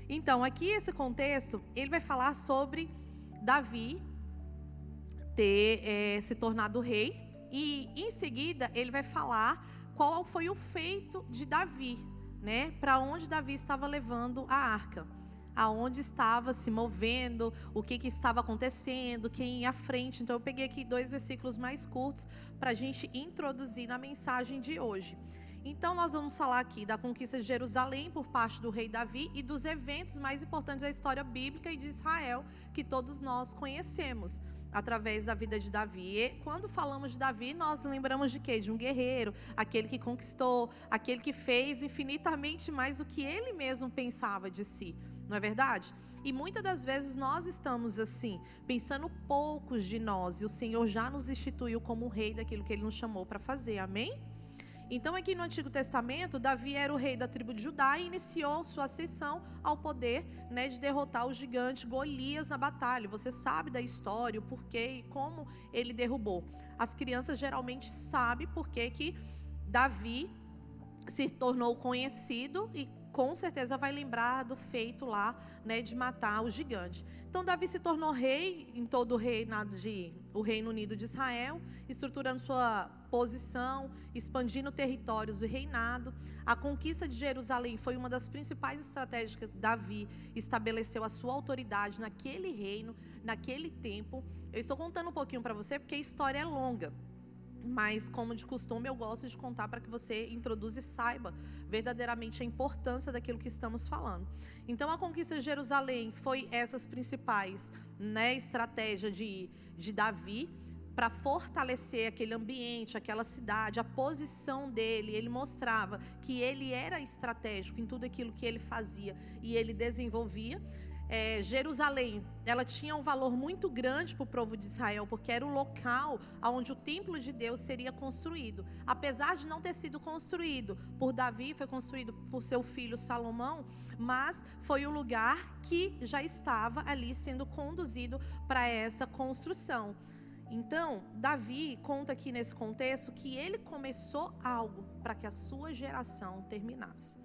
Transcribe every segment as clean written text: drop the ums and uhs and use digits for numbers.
Então, aqui esse contexto, ele vai falar sobre Davi ter se tornado rei. E em seguida, ele vai falar qual foi o feito de Davi, né? Para onde Davi estava levando a arca. Aonde estava se movendo, o que estava acontecendo, quem ia à frente. Então eu peguei aqui 2 versículos mais curtos para a gente introduzir na mensagem de hoje. Então nós vamos falar aqui da conquista de Jerusalém por parte do rei Davi e dos eventos mais importantes da história bíblica e de Israel, que todos nós conhecemos através da vida de Davi. E quando falamos de Davi, nós lembramos de quê? De um guerreiro, aquele que conquistou, aquele que fez infinitamente mais do que ele mesmo pensava de si. Não é verdade? E muitas das vezes nós estamos assim, pensando poucos de nós, e o Senhor já nos instituiu como rei daquilo que Ele nos chamou para fazer, amém? Então aqui no Antigo Testamento, Davi era o rei da tribo de Judá e iniciou sua ascensão ao poder, né, de derrotar o gigante Golias na batalha. Você sabe da história, o porquê e como ele derrubou. As crianças geralmente sabem porquê que Davi se tornou conhecido e com certeza vai lembrar do feito lá, né, de matar o gigante. Então Davi se tornou rei em todo o Reino Unido de Israel, estruturando sua posição, expandindo territórios do reinado. A conquista de Jerusalém foi uma das principais estratégias que Davi estabeleceu a sua autoridade naquele reino, naquele tempo. Eu estou contando um pouquinho para você porque a história é longa. Mas, como de costume, eu gosto de contar para que você introduza e saiba verdadeiramente a importância daquilo que estamos falando. Então, a conquista de Jerusalém foi essas principais, né, estratégias de Davi para fortalecer aquele ambiente, aquela cidade, a posição dele. Ele mostrava que ele era estratégico em tudo aquilo que ele fazia e ele desenvolvia. Jerusalém, ela tinha um valor muito grande para o povo de Israel, porque era o local onde o templo de Deus seria construído. Apesar de não ter sido construído por Davi, foi construído por seu filho Salomão, mas foi o lugar que já estava ali sendo conduzido para essa construção. Então, Davi conta aqui nesse contexto que ele começou algo para que a sua geração terminasse.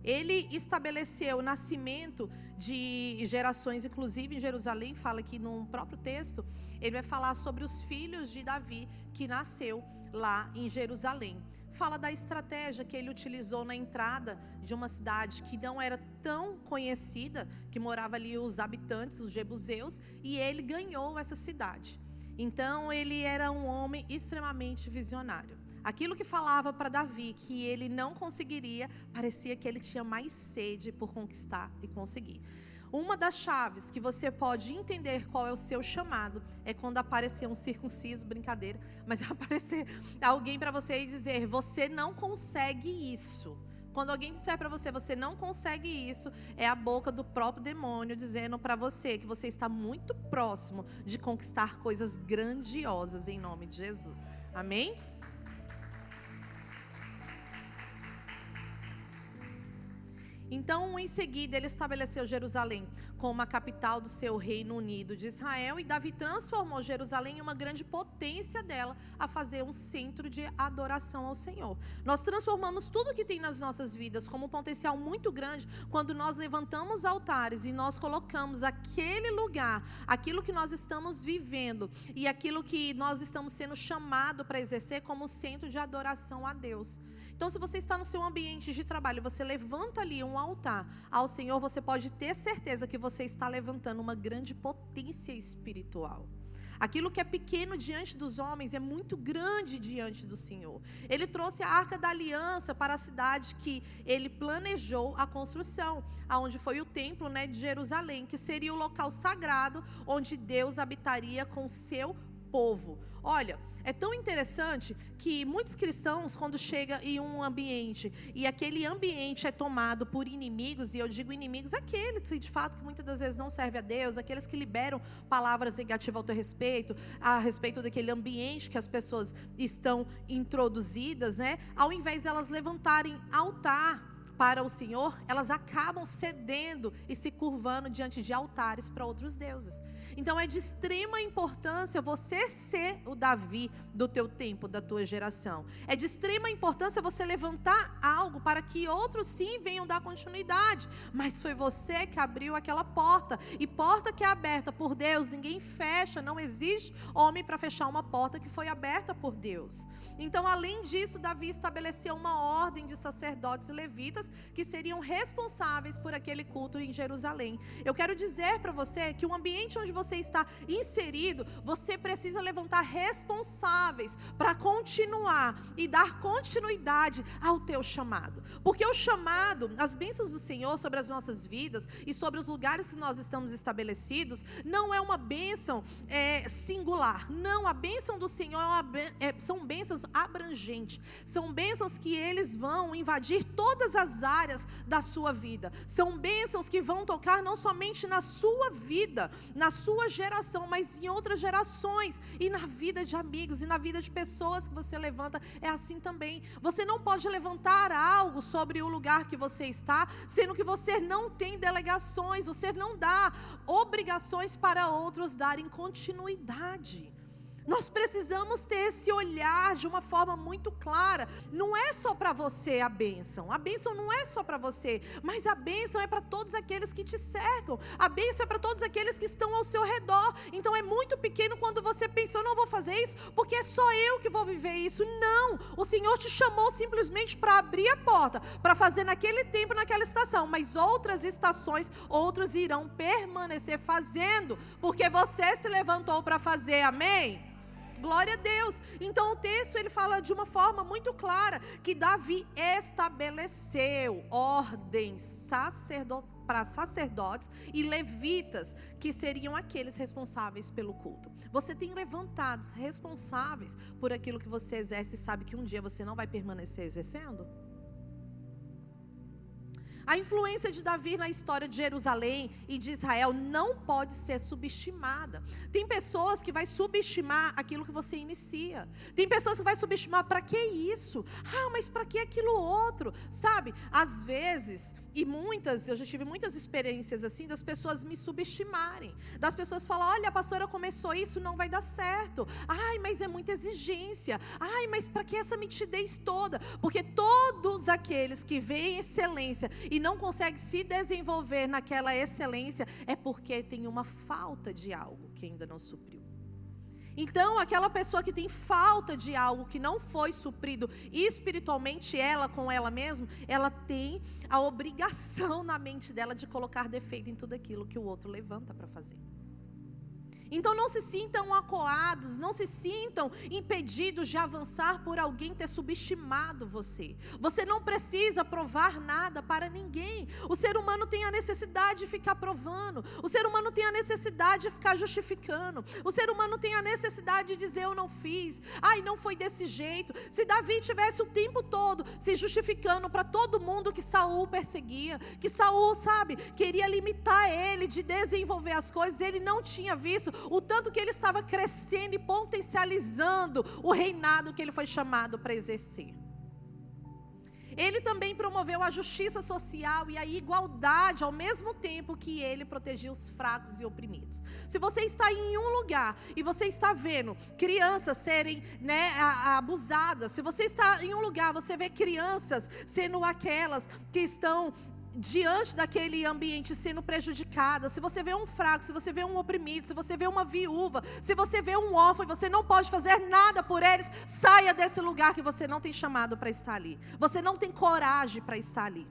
Ele estabeleceu o nascimento de gerações, inclusive em Jerusalém, fala aqui no próprio texto, ele vai falar sobre os filhos de Davi que nasceu lá em Jerusalém. Fala da estratégia que ele utilizou na entrada de uma cidade que não era tão conhecida, que morava ali os habitantes, os jebuseus, e ele ganhou essa cidade. Então ele era um homem extremamente visionário. Aquilo que falava para Davi que ele não conseguiria, parecia que ele tinha mais sede por conquistar e conseguir. Uma das chaves que você pode entender qual é o seu chamado é quando aparecer um circunciso, brincadeira, mas aparecer alguém para você e dizer: você não consegue isso. Quando alguém disser para você, você não consegue isso, é a boca do próprio demônio dizendo para você que você está muito próximo de conquistar coisas grandiosas em nome de Jesus. Amém? Então, em seguida, ele estabeleceu Jerusalém como a capital do seu Reino Unido de Israel, e Davi transformou Jerusalém em uma grande potência dela, a fazer um centro de adoração ao Senhor. Nós transformamos tudo que tem nas nossas vidas como um potencial muito grande quando nós levantamos altares e nós colocamos aquele lugar, aquilo que nós estamos vivendo e aquilo que nós estamos sendo chamados para exercer como centro de adoração a Deus. Então, se você está no seu ambiente de trabalho, você levanta ali um altar ao Senhor, você pode ter certeza que você está levantando uma grande potência espiritual. Aquilo que é pequeno diante dos homens é muito grande diante do Senhor. Ele trouxe a Arca da Aliança para a cidade que ele planejou a construção, aonde foi o templo, né, de Jerusalém, que seria o local sagrado onde Deus habitaria com o seu povo. Olha, é tão interessante que muitos cristãos, quando chegam em um ambiente e aquele ambiente é tomado por inimigos, e eu digo inimigos, aqueles de fato que muitas das vezes não servem a Deus, aqueles que liberam palavras negativas ao teu respeito, a respeito daquele ambiente que as pessoas estão introduzidas, né? Ao invés de elas levantarem altar para o Senhor, elas acabam cedendo e se curvando diante de altares para outros deuses. Então é de extrema importância você ser o Davi do teu tempo, da tua geração. É de extrema importância você levantar algo para que outros sim venham dar continuidade. Mas foi você que abriu aquela porta. E porta que é aberta por Deus, ninguém fecha. Não existe homem para fechar uma porta que foi aberta por Deus. Então, além disso, Davi estabeleceu uma ordem de sacerdotes e levitas que seriam responsáveis por aquele culto em Jerusalém. Eu quero dizer para você que o ambiente onde você está inserido, você precisa levantar responsáveis para continuar e dar continuidade ao teu chamado. Porque o chamado, as bênçãos do Senhor sobre as nossas vidas e sobre os lugares que nós estamos estabelecidos, não é uma bênção singular. Não, a bênção do Senhor são bênçãos abrangentes. São bênçãos que eles vão invadir todas as áreas da sua vida. São bênçãos que vão tocar não somente na sua vida, na sua geração, mas em outras gerações e na vida de amigos e na vida de pessoas que você levanta. É assim também. Você não pode levantar algo sobre o lugar que você está, sendo que você não tem delegações, você não dá obrigações para outros darem continuidade. Nós precisamos ter esse olhar de uma forma muito clara. Não é só para você a bênção não é só para você, mas a bênção é para todos aqueles que te cercam, a bênção é para todos aqueles que estão ao seu redor. Então é muito pequeno quando você pensa, eu não vou fazer isso, porque é só eu que vou viver isso. Não, o Senhor te chamou simplesmente para abrir a porta, para fazer naquele tempo, naquela estação, mas outras estações, outros irão permanecer fazendo, porque você se levantou para fazer, amém? Glória a Deus. Então o texto ele fala de uma forma muito clara que Davi estabeleceu ordens para sacerdotes e levitas, que seriam aqueles responsáveis pelo culto. Você tem levantados responsáveis por aquilo que você exerce e sabe que um dia você não vai permanecer exercendo? A influência de Davi na história de Jerusalém e de Israel não pode ser subestimada. Tem pessoas que vão subestimar aquilo que você inicia. Tem pessoas que vão subestimar, para que isso? Mas para que aquilo outro? Sabe, às vezes, eu já tive muitas experiências assim, das pessoas me subestimarem. Das pessoas falam, olha, a pastora começou isso, não vai dar certo. Mas é muita exigência. Mas para que essa mitidez toda? Porque todos aqueles que veem excelência e não conseguem se desenvolver naquela excelência, é porque tem uma falta de algo que ainda não supriu. Então, aquela pessoa que tem falta de algo que não foi suprido espiritualmente, ela com ela mesma, ela tem a obrigação na mente dela de colocar defeito em tudo aquilo que o outro levanta para fazer. Então não se sintam acuados, não se sintam impedidos de avançar por alguém ter subestimado você. Você não precisa provar nada para ninguém. O ser humano tem a necessidade de ficar provando. O ser humano tem a necessidade de ficar justificando. O ser humano tem a necessidade de dizer, eu não fiz. Não foi desse jeito. Se Davi tivesse o tempo todo se justificando para todo mundo que Saul perseguia, que Saul, queria limitar ele de desenvolver as coisas, ele não tinha visto o tanto que ele estava crescendo e potencializando o reinado que ele foi chamado para exercer. Ele também promoveu a justiça social e a igualdade ao mesmo tempo que ele protegia os fracos e oprimidos. Se você está em um lugar e você está vendo crianças serem abusadas, se você está em um lugar, você vê crianças sendo aquelas que estão diante daquele ambiente sendo prejudicada, se você vê um fraco, se você vê um oprimido, se você vê uma viúva, se você vê um órfão e você não pode fazer nada por eles, saia desse lugar que você não tem chamado para estar ali, você não tem coragem para estar ali.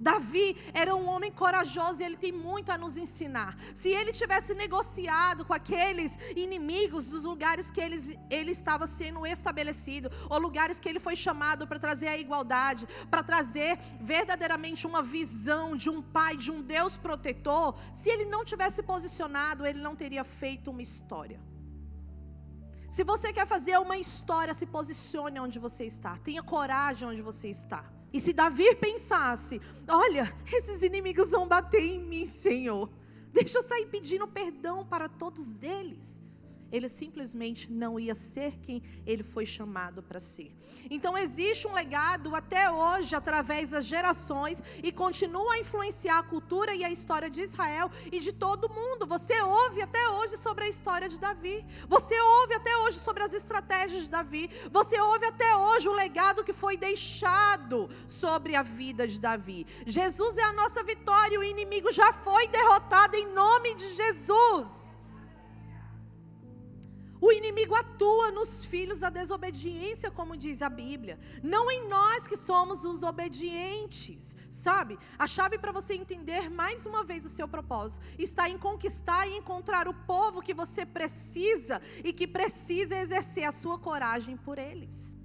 Davi era um homem corajoso e ele tem muito a nos ensinar. Se ele tivesse negociado com aqueles inimigos dos lugares que ele estava sendo estabelecido, ou lugares que ele foi chamado para trazer a igualdade, para trazer verdadeiramente uma visão de um pai, de um Deus protetor, se ele não tivesse posicionado, ele não teria feito uma história. Se você quer fazer uma história, se posicione onde você está, tenha coragem onde você está. E se Davi pensasse, olha, esses inimigos vão bater em mim, Senhor, deixa eu sair pedindo perdão para todos eles. ele simplesmente não ia ser quem ele foi chamado para ser. Então existe um legado até hoje, através das gerações, e continua a influenciar a cultura e a história de Israel e de todo mundo. Você ouve até hoje sobre a história de Davi, você ouve até hoje sobre as estratégias de Davi, você ouve até hoje o legado que foi deixado sobre a vida de Davi. Jesus é a nossa vitória, o inimigo já foi derrotado em nome de Jesus. O inimigo atua nos filhos da desobediência, como diz a Bíblia, não em nós que somos os obedientes, sabe? A chave para você entender mais uma vez o seu propósito está em conquistar e encontrar o povo que você precisa e que precisa exercer a sua coragem por eles.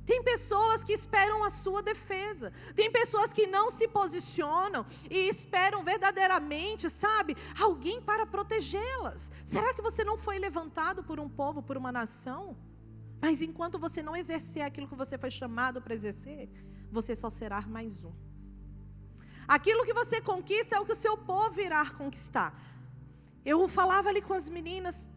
Tem pessoas que esperam a sua defesa. Tem pessoas que não se posicionam e esperam verdadeiramente, sabe, alguém para protegê-las. Será que você não foi levantado por um povo, por uma nação? Mas enquanto você não exercer aquilo que você foi chamado para exercer, você só será mais um. Aquilo que você conquista é o que o seu povo irá conquistar. Eu falava ali com as meninas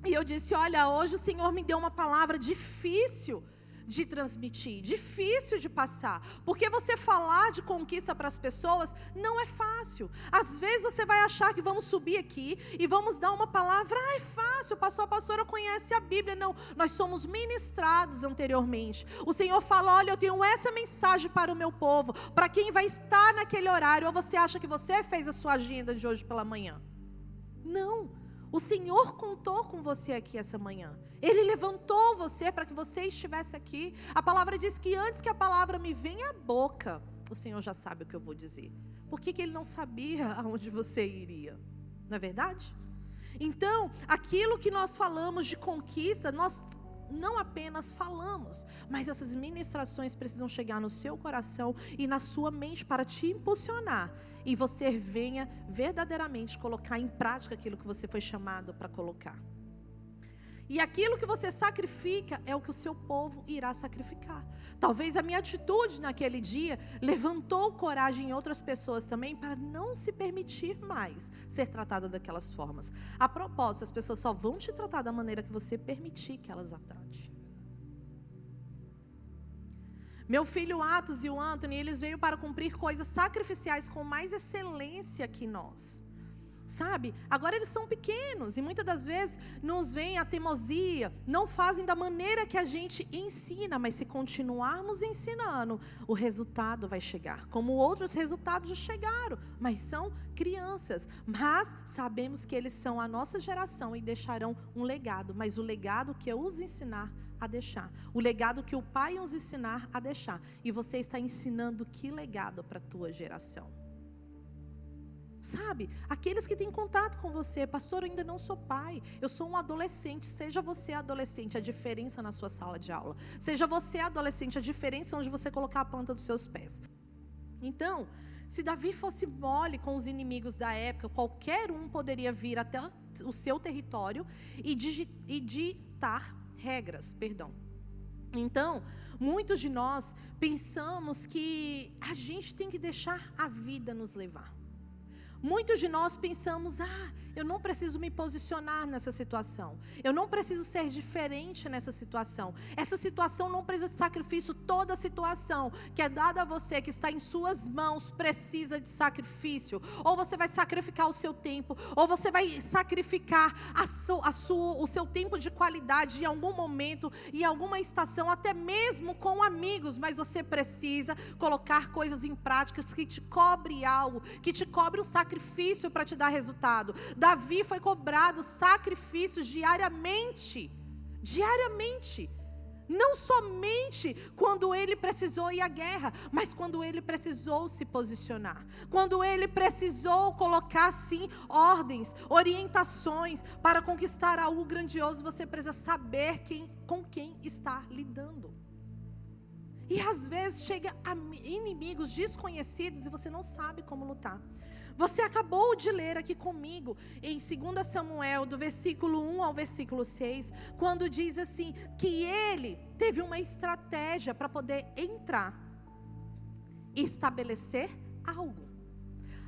e eu disse, olha, hoje o Senhor me deu uma palavra difícil de transmitir, difícil de passar, porque você falar de conquista para as pessoas não é fácil. Às vezes você vai achar que vamos subir aqui e vamos dar uma palavra, é fácil, pastor, a pastora conhece a Bíblia. Não, nós somos ministrados anteriormente. O Senhor fala, olha, eu tenho essa mensagem para o meu povo, para quem vai estar naquele horário. Ou você acha que você fez a sua agenda de hoje pela manhã? Não, o Senhor contou com você aqui essa manhã. Ele levantou você para que você estivesse aqui. A palavra diz que antes que a palavra me venha à boca, o Senhor já sabe o que eu vou dizer. Por que Ele não sabia aonde você iria? Não é verdade? Então, aquilo que nós falamos de conquista, nós não apenas falamos, mas essas ministrações precisam chegar no seu coração e na sua mente para te impulsionar. E você venha verdadeiramente colocar em prática aquilo que você foi chamado para colocar. E aquilo que você sacrifica é o que o seu povo irá sacrificar. Talvez a minha atitude naquele dia levantou coragem em outras pessoas também para não se permitir mais ser tratada daquelas formas. A propósito, as pessoas só vão te tratar da maneira que você permitir que elas a tratem. Meu filho Atos e o Anthony, eles veio para cumprir coisas sacrificiais com mais excelência que nós. Sabe, agora eles são pequenos e muitas das vezes nos vem a teimosia, não fazem da maneira que a gente ensina, mas se continuarmos ensinando, o resultado vai chegar, como outros resultados já chegaram, mas são crianças, mas sabemos que eles são a nossa geração e deixarão um legado, mas o legado que eu os ensinar a deixar, o legado que o pai nos ensinar a deixar, e você está ensinando que legado para a tua geração? Sabe, aqueles que têm contato com você, pastor, eu ainda não sou pai, eu sou um adolescente. Seja você adolescente, a diferença na sua sala de aula. Seja você adolescente, a diferença onde você colocar a planta dos seus pés. Então, se Davi fosse mole com os inimigos da época, qualquer um poderia vir até o seu território e ditar regras, Então, muitos de nós pensamos que a gente tem que deixar a vida nos levar. Muitos de nós pensamos, eu não preciso me posicionar nessa situação, eu não preciso ser diferente nessa situação, essa situação não precisa de sacrifício, toda situação que é dada a você, que está em suas mãos, precisa de sacrifício. Ou você vai sacrificar o seu tempo, ou você vai sacrificar o seu tempo de qualidade em algum momento, em alguma estação, até mesmo com amigos, mas você precisa colocar coisas em prática que te cobre algo, que te cobre um sacrifício para te dar resultado. Davi foi cobrado sacrifícios diariamente. Não somente quando ele precisou ir à guerra, mas quando ele precisou se posicionar. Quando ele precisou colocar, sim, ordens, orientações para conquistar algo grandioso, você precisa saber com quem está lidando. E às vezes chega a inimigos desconhecidos e você não sabe como lutar. Você acabou de ler aqui comigo em 2 Samuel, do versículo 1 ao versículo 6, quando diz assim, que ele teve uma estratégia para poder entrar e estabelecer algo.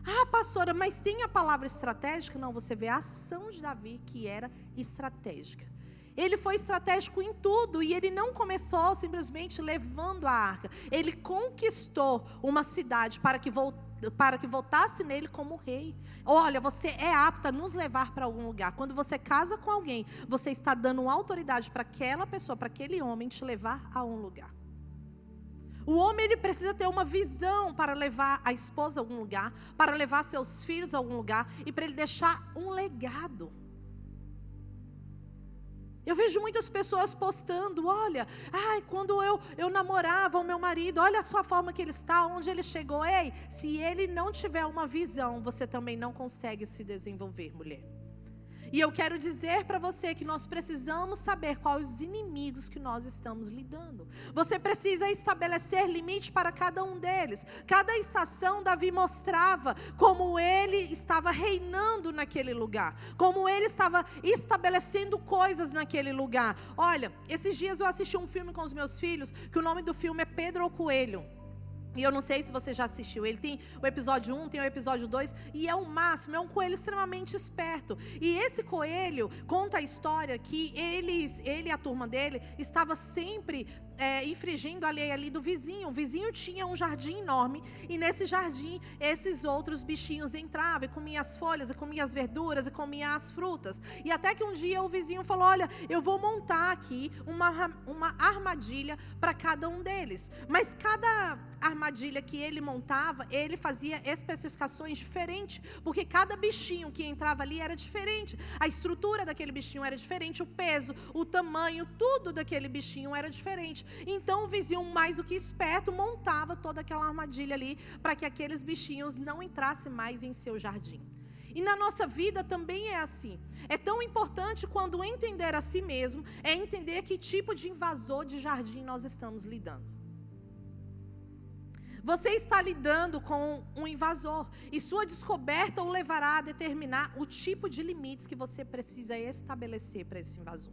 Ah, pastora, mas tem a palavra estratégica? Não, você vê a ação de Davi que era estratégica. Ele foi estratégico em tudo, e ele não começou simplesmente levando a arca. Ele conquistou uma cidade para que votasse nele como rei. Olha, você é apto a nos levar para algum lugar. Quando você casa com alguém, você está dando uma autoridade para aquela pessoa, para aquele homem te levar a um lugar. O homem, ele precisa ter uma visão para levar a esposa a algum lugar, para levar seus filhos a algum lugar e para ele deixar um legado. Eu vejo muitas pessoas postando, olha, quando eu namorava o meu marido, olha a sua forma que ele está, onde ele chegou. Ei, se ele não tiver uma visão, você também não consegue se desenvolver, mulher. E eu quero dizer para você que nós precisamos saber quais os inimigos que nós estamos lidando. Você precisa estabelecer limite para cada um deles. Cada estação, Davi mostrava como ele estava reinando naquele lugar, como ele estava estabelecendo coisas naquele lugar. Olha, esses dias eu assisti um filme com os meus filhos, que o nome do filme é Pedro o Coelho. E eu não sei se você já assistiu. Ele tem o episódio 1, tem o episódio 2. E é o máximo, é um coelho extremamente esperto. E esse coelho conta a história que ele e a turma dele estava sempre infringindo a lei ali do vizinho. O vizinho tinha um jardim enorme. E nesse jardim, esses outros bichinhos entravam e comiam as folhas, e comiam as verduras, e comiam as frutas. E até que um dia o vizinho falou, olha, eu vou montar aqui uma armadilha para cada um deles. Mas cada armadilha que ele montava, ele fazia especificações diferentes, porque cada bichinho que entrava ali era diferente, a estrutura daquele bichinho era diferente, o peso, o tamanho, tudo daquele bichinho era diferente. Então o vizinho, mais do que esperto, montava toda aquela armadilha ali, para que aqueles bichinhos não entrassem mais em seu jardim. E na nossa vida também é assim. É tão importante quando entender a si mesmo, é entender que tipo de invasor de jardim nós estamos lidando. Você está lidando com um invasor, e sua descoberta o levará a determinar o tipo de limites que você precisa estabelecer para esse invasor.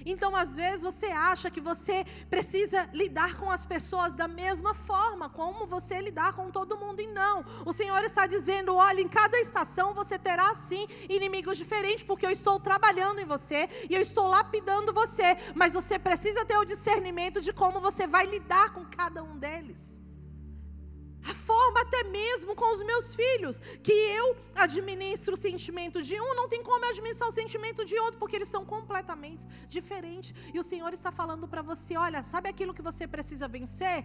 Então, às vezes, você acha que você precisa lidar com as pessoas da mesma forma como você lidar com todo mundo, e não. O Senhor está dizendo, olha, em cada estação você terá sim inimigos diferentes, porque eu estou trabalhando em você e eu estou lapidando você, mas você precisa ter o discernimento de como você vai lidar com cada um deles. A forma até mesmo com os meus filhos, que eu administro o sentimento de um, não tem como eu administrar o sentimento de outro, porque eles são completamente diferentes. E o Senhor está falando para você, olha, sabe aquilo que você precisa vencer?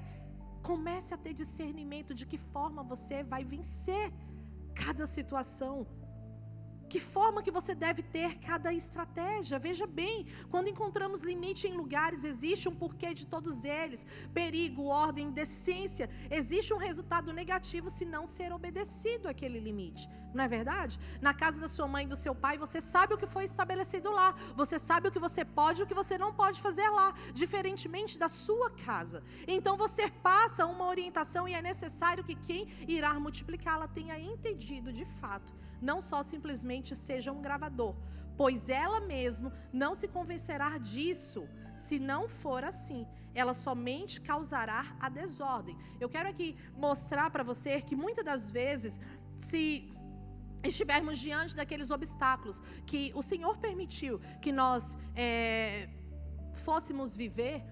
Comece a ter discernimento de que forma você vai vencer cada situação. Que forma que você deve ter cada estratégia. Veja bem, quando encontramos limite em lugares, existe um porquê de todos eles. Perigo, ordem, decência. Existe um resultado negativo se não ser obedecido àquele limite. Não é verdade? Na casa da sua mãe e do seu pai, você sabe o que foi estabelecido lá. Você sabe o que você pode e o que você não pode fazer lá. Diferentemente da sua casa. Então você passa uma orientação, e é necessário que quem irá multiplicá-la tenha entendido de fato. Não só simplesmente seja um gravador, pois ela mesmo não se convencerá disso. Se não for assim, ela somente causará a desordem. Eu quero aqui mostrar para você que muitas das vezes, se estivermos diante daqueles obstáculos que o Senhor permitiu que nós fôssemos viver,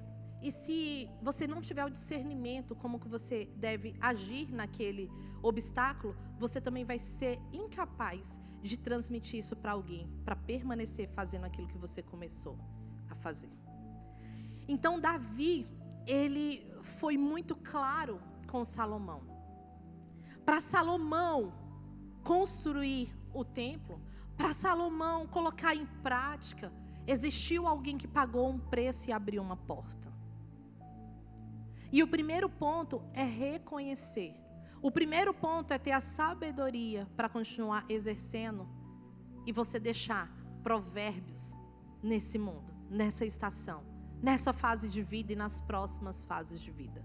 e se você não tiver o discernimento como que você deve agir naquele obstáculo, você também vai ser incapaz de transmitir isso para alguém, para permanecer fazendo aquilo que você começou a fazer. Então Davi, ele foi muito claro com Salomão. Para Salomão construir o templo, para Salomão colocar em prática, existiu alguém que pagou um preço e abriu uma porta. E o primeiro ponto é reconhecer. O primeiro ponto é ter a sabedoria para continuar exercendo e você deixar provérbios nesse mundo, nessa estação, nessa fase de vida e nas próximas fases de vida.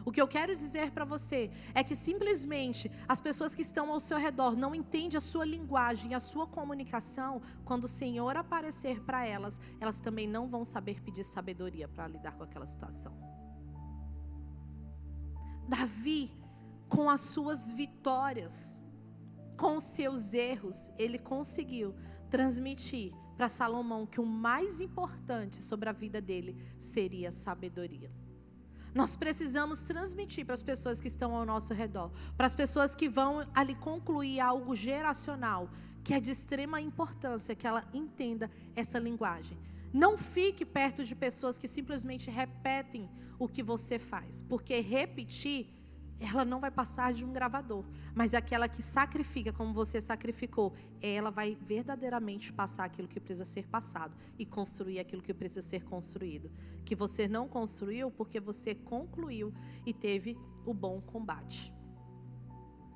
O que eu quero dizer para você é que simplesmente as pessoas que estão ao seu redor não entendem a sua linguagem, a sua comunicação. Quando o Senhor aparecer para elas, elas também não vão saber pedir sabedoria para lidar com aquela situação. Davi com as suas vitórias, com os seus erros, ele conseguiu transmitir para Salomão que o mais importante sobre a vida dele seria a sabedoria. Nós precisamos transmitir para as pessoas que estão ao nosso redor, para as pessoas que vão ali concluir algo geracional, que é de extrema importância que ela entenda essa linguagem. Não fique perto de pessoas que simplesmente repetem o que você faz, porque repetir, ela não vai passar de um gravador, mas aquela que sacrifica como você sacrificou, ela vai verdadeiramente passar aquilo que precisa ser passado e construir aquilo que precisa ser construído, que você não construiu porque você concluiu e teve o bom combate.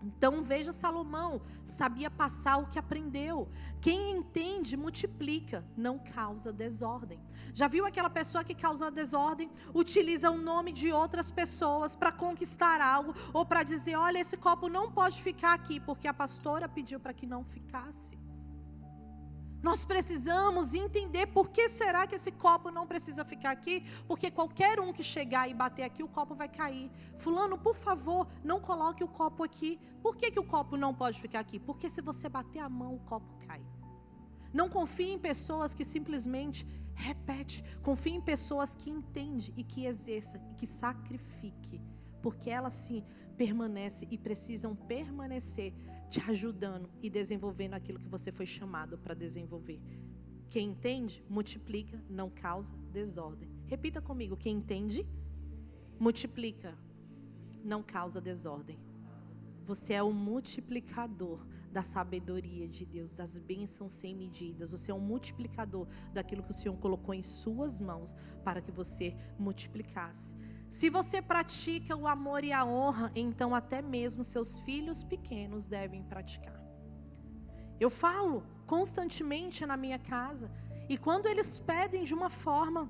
Então veja, Salomão sabia passar o que aprendeu. Quem entende multiplica, não causa desordem. Já viu aquela pessoa que causa desordem? Utiliza o nome de outras pessoas para conquistar algo, ou para dizer, olha, esse copo não pode ficar aqui, porque a pastora pediu para que não ficasse. Nós precisamos entender por que será que esse copo não precisa ficar aqui, porque qualquer um que chegar e bater aqui, o copo vai cair. Fulano, por favor, não coloque o copo aqui. Por que o copo não pode ficar aqui? Porque se você bater a mão, o copo cai. Não confie em pessoas que simplesmente repetem. Confie em pessoas que entendem e que exerçam e que sacrifiquem. Porque elas sim permanecem e precisam permanecer te ajudando e desenvolvendo aquilo que você foi chamado para desenvolver. Quem entende, multiplica, não causa desordem. Repita comigo, quem entende, multiplica, não causa desordem. Você é o multiplicador da sabedoria de Deus, das bênçãos sem medidas. Você é um multiplicador daquilo que o Senhor colocou em suas mãos para que você multiplicasse. Se você pratica o amor e a honra, então até mesmo seus filhos pequenos devem praticar. Eu falo constantemente na minha casa, e quando eles pedem de uma forma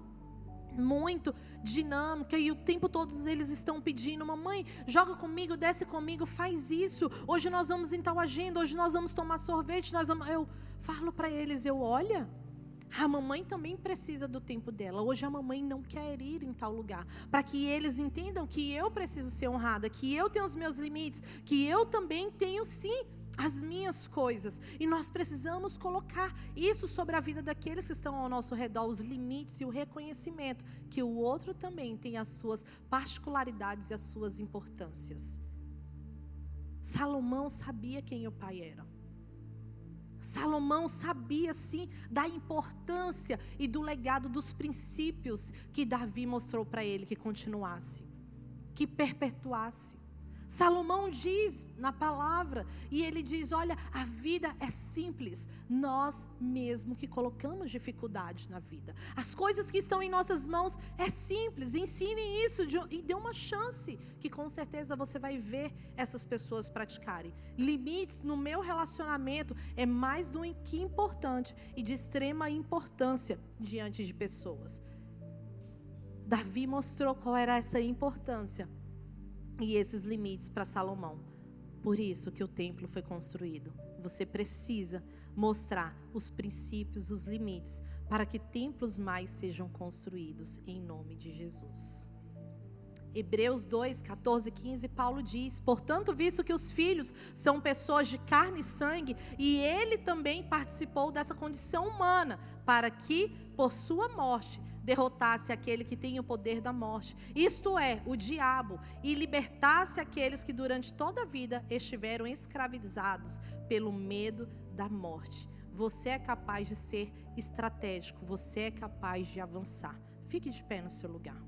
muito dinâmica, e o tempo todo eles estão pedindo, mamãe, joga comigo, desce comigo, faz isso, hoje nós vamos em tal agenda, hoje nós vamos tomar sorvete, eu falo para eles, olha, a mamãe também precisa do tempo dela. Hoje a mamãe não quer ir em tal lugar. Para que eles entendam que eu preciso ser honrada, que eu tenho os meus limites, que eu também tenho sim as minhas coisas. E nós precisamos colocar isso sobre a vida daqueles que estão ao nosso redor, os limites e o reconhecimento que o outro também tem as suas particularidades e as suas importâncias. Salomão sabia quem o pai era. Salomão sabia sim da importância e do legado dos princípios que Davi mostrou para ele, que continuasse, que perpetuasse. Salomão diz na palavra, e ele diz, olha, a vida é simples, nós mesmo que colocamos dificuldade na vida. As coisas que estão em nossas mãos é simples, ensinem isso e dê uma chance, que com certeza você vai ver essas pessoas praticarem. Limites no meu relacionamento é mais do que importante e de extrema importância diante de pessoas. Davi mostrou qual era essa importância e esses limites para Salomão. Por isso que o templo foi construído. Você precisa mostrar os princípios, os limites, para que templos mais sejam construídos em nome de Jesus. Hebreus 2, 14 e 15, Paulo diz, portanto, visto que os filhos são pessoas de carne e sangue, e ele também participou dessa condição humana, para que, por sua morte, derrotasse aquele que tem o poder da morte, isto é, o diabo, e libertasse aqueles que durante toda a vida estiveram escravizados pelo medo da morte. Você é capaz de ser estratégico, você é capaz de avançar. Fique de pé no seu lugar.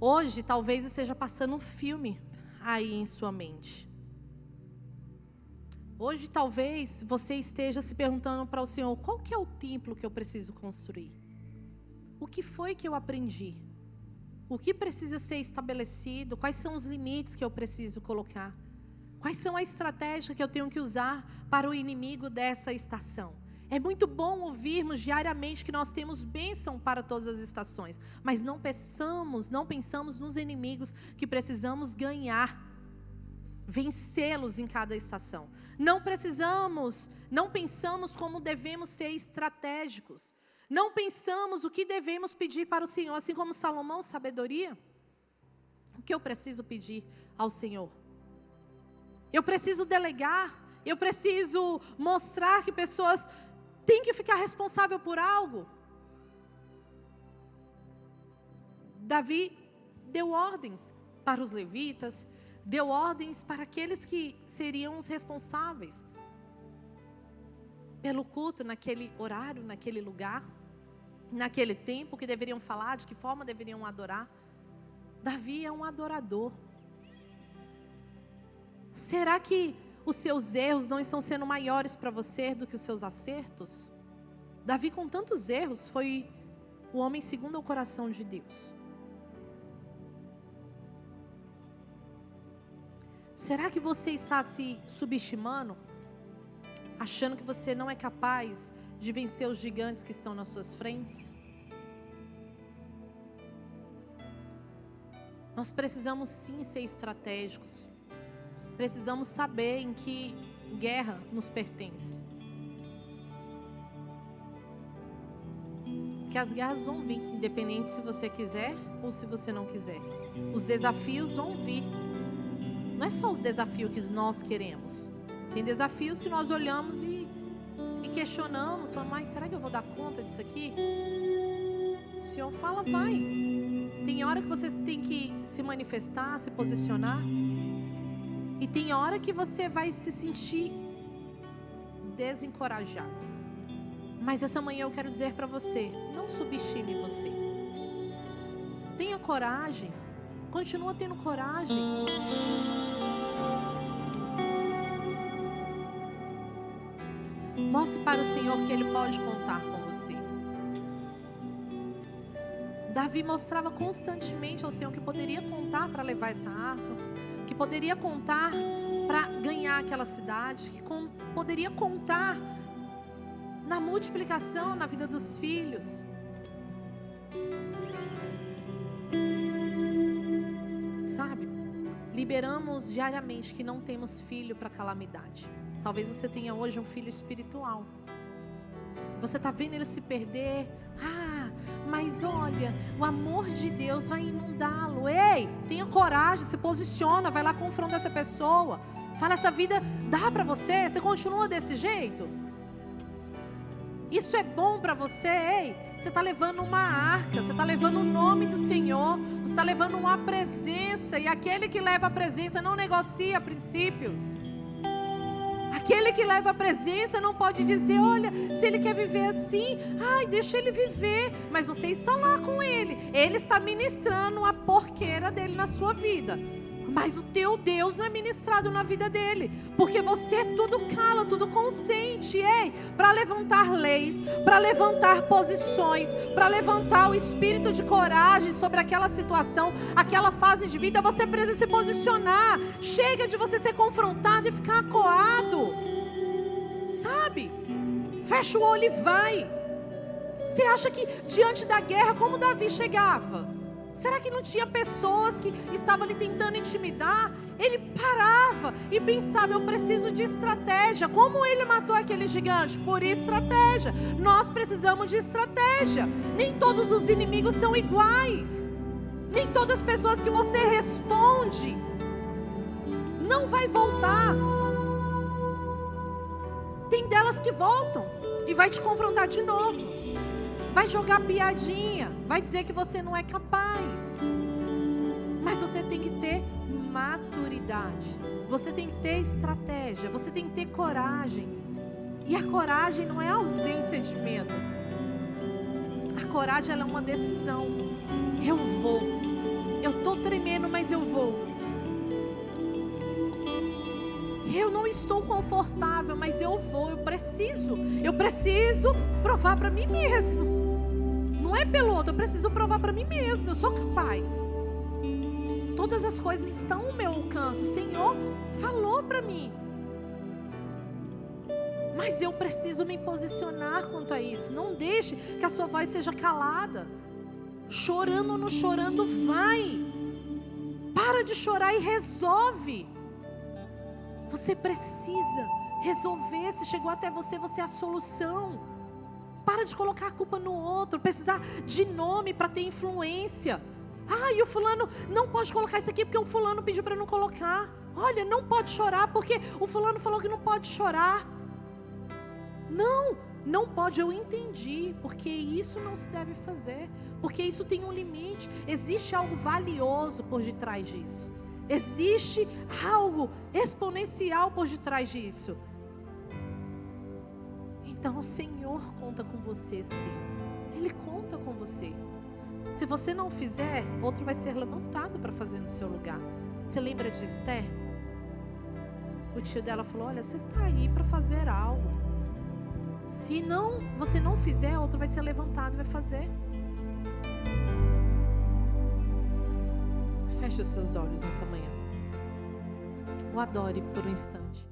Hoje, talvez esteja passando um filme aí em sua mente. Hoje, talvez, você esteja se perguntando para o Senhor, qual que é o templo que eu preciso construir? O que foi que eu aprendi? O que precisa ser estabelecido? Quais são os limites que eu preciso colocar? Quais são a estratégia que eu tenho que usar para o inimigo dessa estação? É muito bom ouvirmos diariamente que nós temos bênção para todas as estações, mas não pensamos nos inimigos que precisamos ganhar, vencê-los em cada estação. Não pensamos como devemos ser estratégicos. Não pensamos o que devemos pedir para o Senhor, assim como Salomão, sabedoria. O que eu preciso pedir ao Senhor? Eu preciso delegar, eu preciso mostrar que pessoas têm que ficar responsáveis por algo. Davi deu ordens para os levitas, deu ordens para aqueles que seriam os responsáveis pelo culto naquele horário, naquele lugar, naquele tempo, que deveriam falar, de que forma deveriam adorar. Davi é um adorador. Será que os seus erros não estão sendo maiores para você do que os seus acertos? Davi, com tantos erros, foi o homem segundo o coração de Deus. Será que você está se subestimando, achando que você não é capaz de vencer os gigantes que estão nas suas frentes? Nós precisamos sim ser estratégicos. Precisamos saber em que guerra nos pertence. Que as guerras vão vir, independente se você quiser ou se você não quiser. Os desafios vão vir. Não é só os desafios que nós queremos. Tem desafios que nós olhamos e questionamos, falamos, mas será que eu vou dar conta disso aqui? O Senhor fala, vai. Tem hora que você tem que se manifestar, se posicionar. E tem hora que você vai se sentir desencorajado. Mas essa manhã eu quero dizer para você, não subestime você. Tenha coragem. Continua tendo coragem. Mostre para o Senhor que Ele pode contar com você. Davi mostrava constantemente ao Senhor que poderia contar para levar essa arca, que poderia contar para ganhar aquela cidade, que poderia contar na multiplicação na vida dos filhos. Sabe, liberamos diariamente que não temos filho para calamidade. Talvez você tenha hoje um filho espiritual. Você está vendo ele se perder. Mas olha, o amor de Deus vai inundá-lo. Ei, tenha coragem, se posiciona, vai lá confrontar essa pessoa. Fala, essa vida dá para você? Você continua desse jeito? Isso é bom para você? Ei, você está levando uma arca, você está levando o nome do Senhor, você está levando uma presença. E aquele que leva a presença não negocia princípios. Aquele que leva a presença não pode dizer, olha, se ele quer viver assim, deixa ele viver. Mas você está lá com ele. Ele está ministrando a porqueira dele na sua vida. Mas o teu Deus não é ministrado na vida dele. Porque você tudo cala, tudo consente. Para levantar leis, para levantar posições, para levantar o espírito de coragem sobre aquela situação, aquela fase de vida, você precisa se posicionar. Chega de você ser confrontado e ficar acuado. Sabe? Fecha o olho e vai. Você acha que diante da guerra, como Davi chegava? Será que não tinha pessoas que estavam ali tentando intimidar? Ele parava e pensava, eu preciso de estratégia. Como ele matou aquele gigante? Por estratégia. Nós precisamos de estratégia. Nem todos os inimigos são iguais. Nem todas as pessoas que você responde não vai voltar. Tem delas que voltam e vai te confrontar de novo. Vai jogar piadinha, vai dizer que você não é capaz. Mas você tem que ter maturidade. Você tem que ter estratégia. Você tem que ter coragem. E a coragem não é ausência de medo. A coragem, ela é uma decisão. Eu vou. Eu estou tremendo, mas eu vou. Eu não estou confortável, mas eu vou. Eu preciso provar para mim mesmo. Não é pelo outro, eu preciso provar para mim mesmo. Eu sou capaz. Todas as coisas estão ao meu alcance. O Senhor falou para mim. Mas eu preciso me posicionar quanto a isso. Não deixe que a sua voz seja calada. Chorando ou não chorando, vai. Para de chorar e resolve. Você precisa resolver. Se chegou até você, você é a solução. Para de colocar a culpa no outro. Precisar de nome para ter influência. E o fulano não pode colocar isso aqui porque o fulano pediu para não colocar. Olha, não pode chorar porque o fulano falou que não pode chorar. Não pode, eu entendi, porque isso não se deve fazer, porque isso tem um limite. Existe algo valioso por detrás disso. Existe algo exponencial por detrás disso. Então o Senhor conta com você, sim. Ele conta com você. Se você não fizer, outro vai ser levantado para fazer no seu lugar. Você lembra de Esther? O tio dela falou: olha, você está aí para fazer algo. Se você não fizer, outro vai ser levantado e vai fazer. Feche os seus olhos nessa manhã. O adore por um instante.